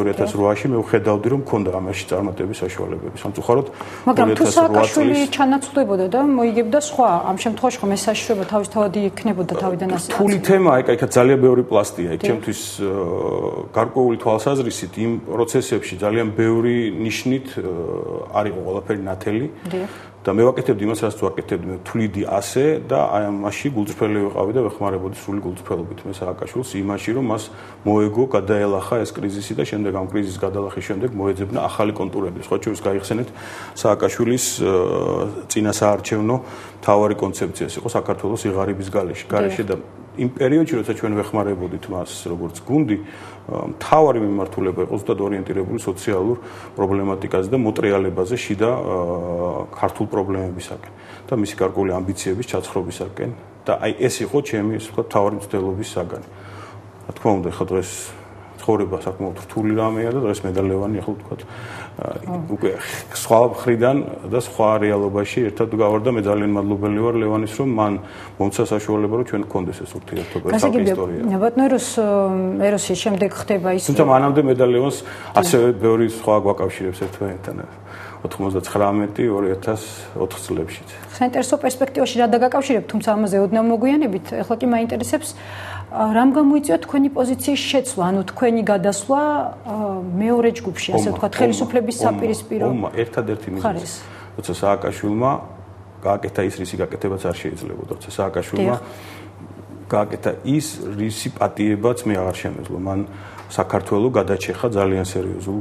2008-ში მე ვხედავდი რომ მქონდა ამაში წარმატების საშუალებები სამწუხაროდ მაგრამ თუ სააკაშვილი ჩანაცვლებოდა და მოიგებდა სხვა ამ შემთხვევაში ხომ ეს საშიშროება თავისთავად იქნებოდა თავიდან ასე რთული თემაა იქ ძალიან ბევრი პლასტია იქ ჩემთვის გარკვეული თვალსაზრისით იმ პროცესებში ძალიან ბევრი ნიშნით არ იყო ყველაფერი ნათელი და მე ვაკეთებდი იმას რაც ვაკეთებდი მე თვლიდი ასე და აი ამაში გულწრფელი ვიყავი და ვეხმარებოდი სრული გულწრფელობით მე სააკაშვილს იმაში რომ მას მოეგო გადაელახა ეს კრიზისი და შემდეგ ამ კრიზისის გადალახის შემდეგ მოეძებნა ახალი კონტურები სხვა შორის გაიხსენეთ სააკაშვილის წინასაარჩევნო მთავარი კონცეფცია იყო საქართველოს სიღარიბის გარეშე და იმ პერიოდში როცა ჩვენ ვეხმარებოდით მას როგორც გუნდი მთავარი მიმართულება იყო ზუსტად ორიენტირებული სოციალურ პრობლემატიკაზე და მოტრიალებაზე შიდა ქართულ პრობლემებისაკენ და მისი გარკვეული ამბიციების ჩაცხრობისაკენ და აი ეს იყო ჩემი ასე ვთქვათ მთავარი მცდელობის საგანი. რა თქმა უნდა ხო დღეს ცხოვრება საკმაოდ რთული რამეა და დღეს მედალევანი ახლა ვთქვათ უკვე სხვა მხრიდან და სხვა რეალობაში ერთად გავარდა მე ძალიან მადლობელი ვარ ლევანის რომ მან მომცა საშუალება რომ ჩვენ გქონდეს ეს ურთიერთობა ეს ისტორია. ბატონო ეროსის შემდეგ ხდება ის თუმცა მანამდე მედალევანს ასევე ბევრი სხვა გვაკავშირებს ერთმანეთთან 99-2004 წლებში. საინტერესო პერსპექტივაში რა დაგაკავშირებ თუმცა ამაზე ოდნავ მოგვიანებით ახლა კი მაინტერესებს რამ გამოიწვია თქვენი პოზიციის შეცვლა, ანუ თქვენი გადასვლა მეორე ჯგუფში, ასე ვთქვათ, ხელისუფლების საპირისპირო. ერთადერთი მიზეზი. როცა სააკაშვილმა გააკეთა ის რისი გაკეთებაც არ შეიძლებოდა. როცა სააკაშვილმა გააკეთა ის რისი პატიებაც მე აღარ შემეძლო. მან საქართველო გადაჭეხა ძალიან სერიოზულ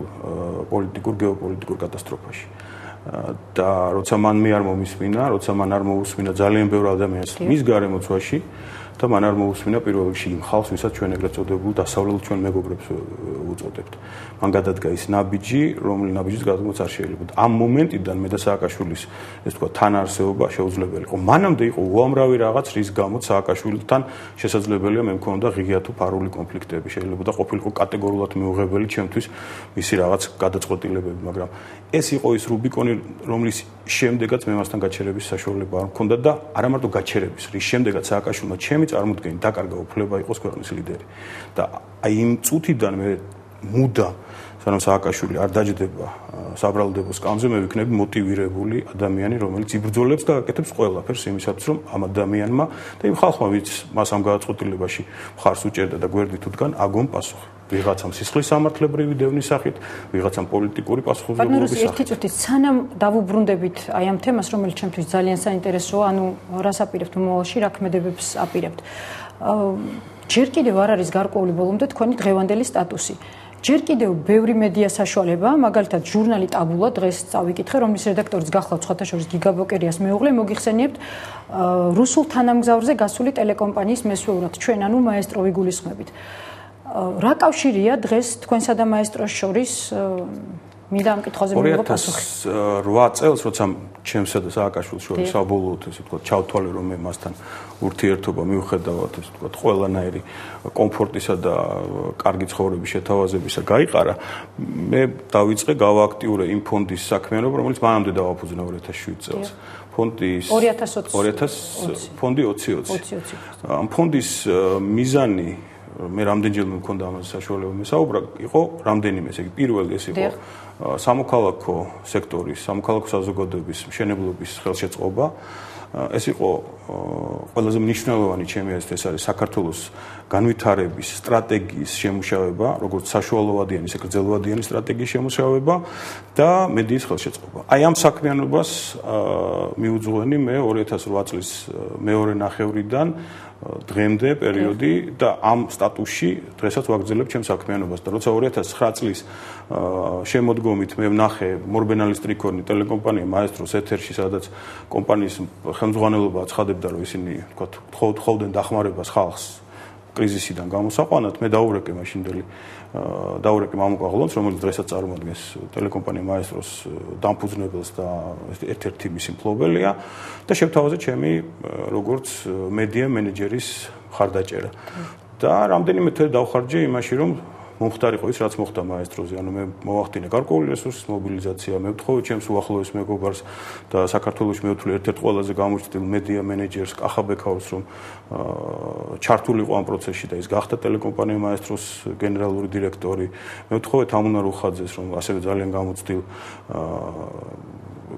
პოლიტიკურ გეოპოლიტიკურ კატასტროფაში. და როცა მან მე არ მომისმინა, როცა მან არ მოусმინა ძალიან ბევრ ადამიანს მის გარემოცვაში და მან არ მოусმინა პირველ რიგში იმ ხალხს, ვისაც ჩვენ ეგრეთ წოდებულ დასავლელ ჩვენ მეგობრებს უწოდებთ. მან გადადგა ის ნაბიჯი, რომლის ნაბიჯის გადმოც არ შეიძლება. ამ მომენტიდან მე და სააკაშვილის ეს თქვა თანაარსეობა შეუძლებელი იყო. მანამდე იყო უამრავი რაღაც, რის გამოც სააკაშვილთან შესაძლებელია მე მქონდა ღია თუ ფარული კონფლიქტები. შეიძლება და ყოფილიყო კატეგორიულად მიუღებელი ჩემთვის მისი რაღაც გადაწყვეტილებები, მაგრამ ეს იყო ის რუბიკონი, რომლის შემდეგაც მე მასთან გაჩერების საშუალება არ მქონდა და არა მარტო გაჩერების, რის შემდეგაც სააკაშვილმა ჩემი წარმოდგენით დაკარგა უფლება იყოს ქვეყნის ლიდერი. და აი იმ წუთიდან მე მუდამ სანამ სააკაშვილი არ დაჯდება საბრალდებო სკამზე მე ვიქნები მოტივირებული ადამიანი რომელიც იბრძოლებს და აკეთებს ყველაფერს იმისათვის რომ ამ ადამიანმა და იმ ხალხმა ვინც მას ამ გადაწყვეტილებაში მხარს უჭერდა და გვერდით უდგან აგონ პასუხი ვიღაცამ სისხლის სამართლებრივი დევნის სახით ვიღაცამ პოლიტიკური პასუხისმგებლობის სახით. ერთი წუთი სანამ დავუბრუნდებით აი ამ თემას რომელიც ჩემთვის ძალიან საინტერესოა ანუ რას აპირებთ მომავალში რა ქმედებებს აპირებთ. ჯერ კიდევ არ არის გარკვეული ბოლომდე თქვენი დღევანდელი სტატუსი. ჯერ კიდევ ბევრი მედია საშუალება, მაგალითად ჟურნალი ტაბულა დღეს წავიკითხე, რომლის რედაქტორიც გახლავთ სხვათა შორის გიგაბოკერიას მეუღლე, მოგიხსენიებთ რუსულ თანამგზავრზე გასული ტელეკომპანიის მესვეურად ჩვენ ანუ მაესტრო ვიგულისხმებით. რა კავშირია დღეს თქვენსა და მაესტროს შორის მინდა ამ კითხვაზე მივიღო პასუხი. 2008 წელს როცა ჩემსა და სააკაშვილის შორის საბოლოოდ ესე ვთქვათ ჩავთვალე რომ მე მასთან ურთიერთობა მივხედავთ ესე ვთქვათ ყველანაირი კომფორტისა და კარგი ცხოვრების შეთავაზებისა გაიყარა მე დავიწყე გავააქტიურე იმ ფონდის საქმიანობა რომელიც მანამდე დავაფუძნა 2007 წელს. ფონდის 2020 ფონდი 2020. ამ ფონდის მიზანი მე რამდენჯერმე მქონდა ამაზე საშუალება მესაუბრა იყო რამდენიმე ესე იგი პირველი ეს იყო სამოქალაქო სექტორის სამოქალაქო საზოგადოების მშენებლობის ხელშეწყობა ეს იყო ყველაზე მნიშვნელოვანი ჩემი აზრით ეს არის საქართველოს განვითარების სტრატეგიის შემუშავება როგორც საშუალოვადიანი ისე გრძელვადიანი სტრატეგიის შემუშავება და მედიის ხელშეწყობა აი ამ საქმიანობას მიუძღვენი მე 2008 წლის მეორე ნახევრიდან დღემდე პერიოდი და ამ სტატუსში დღესაც ვაგრძელებ ჩემს საქმიანობას და როცა 2009 წლის შემოდგომით მე ვნახე მორბენალის ტრიქონი ტელეკომპანია მაესტროს ეთერში სადაც კომპანიის ხელმძღვანელობა აცხადებდა რომ ისინი თქვათ თხოვდნენ დახმარებას ხალხს კრიზისიდან გამოსაყვანად მე დაურეკე მაშინდელი დაურეკე მამუკაღლონს რომელიც დღესაც წარმოადგენს ტელეკომპანია მაესტროს დამფუძნებელს და ერთ-ერთი მისი მფლობელია და შევთავაზე ჩემი როგორც მედია მენეჯერის მხარდაჭერა და რამდენიმე თვე დავხარჯე იმაში რომ მომხდარი იყო ის, რაც მოხდა მაესტროზე. ანუ მე მოვახდინე გარკვეული რესურსის მობილიზაცია, მე ვთხოვე ჩემს უახლოეს მეგობარს და საქართველოში მე ვთვლი ერთ-ერთ ყველაზე გამოჩენილ მედია მენეჯერს კახაბექაურს, რომ ჩართულიყო ამ პროცესში და ის გახდა ტელეკომპანია მაესტროს გენერალური დირექტორი. მე ვთხოვე თამუნარ უხაძეს, რომ ასევე ძალიან გამოცდილ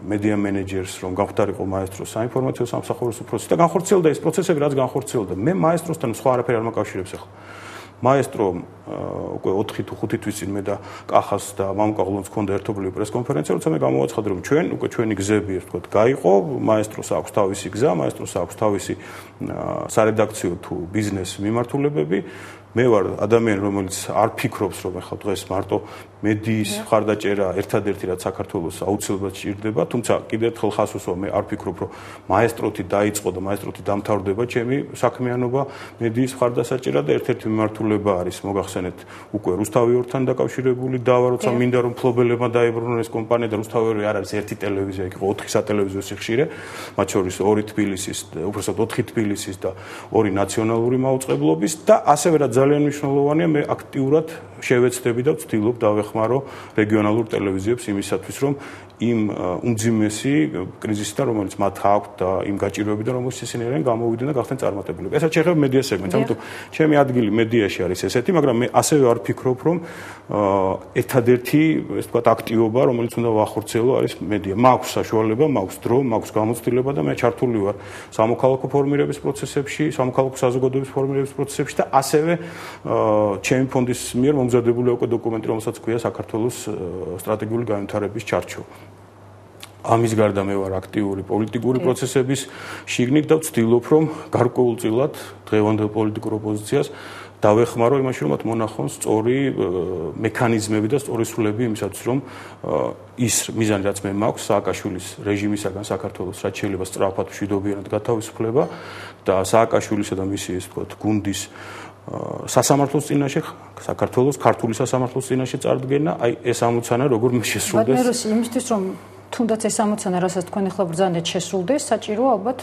მედია მენეჯერს, რომ გამხდარიყო მაესტროს საინფორმაციო სამსახურის უფროსი და განხორციელდა ის პროცესები, რაც განხორციელდა. მე მაესტროსთან სხვა არაფერი არ მაკავშირებს ახლა. მაესტრო უკვე 4 თუ 5 თვის წინ მე და კახას და მამუკაღლონს ჰქონდა ერთობლივი პრესკონფერენცია, როცა მე გამოვაცხადე, რომ ჩვენ უკვე ჩვენი გზები ასე ვთქვათ, გაიყო, მაესტროს აქვს თავისი გზა, მაესტროს აქვს თავისი სარედაქციო თუ ბიზნეს მიმართულებები. მე ვარ ადამიანი, რომელიც არ ფიქრობს, რომ ახლა დღეს მარტო მედიის მხარდაჭერა ერთადერთი რაც საქართველოს აუცილებლად სჭირდება, თუმცა კიდევ ერთხელ ხას უსვამ, მე არ ფიქრობ, რომ მაესტროთი დაიწყო და მაესტროთი დამთავრდება ჩემი საქმიანობა მედიის მხარდასაჭერა და ერთ-ერთი მიმართულება არის, მოგახსენეთ, უკვე რუსთავიორთან დაკავშირებული დავა, როცა მინდა რომ ფლობელებმა დაებრუნონ ეს კომპანია და რუსთავიორი არ არის ერთი ტელევიზია, იქ იყო 4 სატელევიზიო სიხშირე, მათ შორის 2 თბილისის, უბრალოდ 4 თბილისის და 2 ნაციონალური მაუწყებლობის და ასევე რა ძალიან მნიშვნელოვანია, მე აქტიურად შევეცდები და ვცდილობ დავეხმარო რეგიონალურ ტელევიზიებს იმისათვის, რომ იმ უმძიმესი კრიზისიდან, რომელიც მათ აქვთ და იმ გაჭირვებიდან, რომელიც ისინი არიან, გამოვიდნენ და გახდნენ წარმატებულები. ესაც შეეხება მედია სეგმენტს, ამიტომ ჩემი ადგილი მედიაში არის ესეთი, მაგრამ მე ასევე არ ფიქრობ, რომ ერთადერთი, ესე ვთქვათ, აქტივობა, რომელიც უნდა ვახორციელო, არის მედია. მაქვს საშუალება, მაქვს დრო, მაქვს გამოცდილება და მე ჩართული ვარ სამოქალაქო ფორმირების პროცესებში, სამოქალაქო საზოგადოების ფორმირების პროცესებში და ასევე ჩემი ფონდის მიერ მომზადებული უკვე დოკუმენტი, რომელსაც ქვია საქართველოს სტრატეგიული განვითარების ჩარჩო. ამის გარდა მე ვარ აქტიური პოლიტიკური პროცესების შიგნით და ვცდილობ, რომ გარკვეულწილად დღევანდელ პოლიტიკურ ოპოზიციას დავეხმარო იმაში, რომ მათ მონახონ სწორი მექანიზმები და სწორი სრულები იმისათვის, რომ ის მიზანი, რაც მე მაქვს სააკაშვილის რეჟიმისაგან საქართველოს, რაც შეიძლება სწრაფად მშვიდობიანად გათავისუფლება და სააკაშვილისა და მისი, ესე ვთქვათ, გუნდის სასამართლოს წინაშე საქართველოს ქართული სასამართლოს წინაშე წარდგენა, აი ეს ამოცანა როგორ შესრულდეს. ბატონო როსი, იმისთვის რომ თუნდაც ეს ამოცანა, რასაც თქვენ ახლა ბრძანეთ, შესრულდეს, საჭიროა ალბათ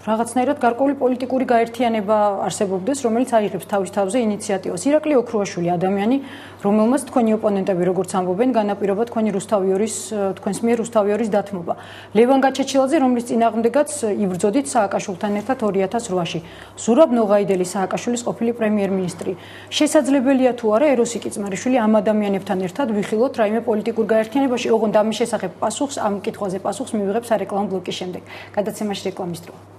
რაღაცნაირად გარკვეული პოლიტიკური გაერთიანება არსებობდეს, რომელიც აიღებს თავის თავზე ინიციატივას. ირაკლი ოქრუაშვილი ადამიანი, რომელმაც თქვენი ოპონენტები როგორც ამბობენ, განაპირობა თქვენი თქვენს მიერ რუსთავიორის დათმობა. ლევან გაჩეჩილაძე, რომლის წინააღმდეგაც იბრძოდით სააკაშვილთან ერთად 2008-ში. ზურაბ ნოღაიდელი, სააკაშვილის ყოფილი პრემიერ-მინისტრი. შესაძლებელია თუ არა ეროსი კიწმარიშვილი ამ ადამიანებთან ერთად ვიხილოთ რაიმე პოლიტიკურ გაერთიანებაში, ოღონდ ამის შესახებ პასუხს, ამ კითხვაზე პასუხს მივიღებ სარეკლამო ბლოკის შემდეგ. გადაცემაში რეკლამის დრო.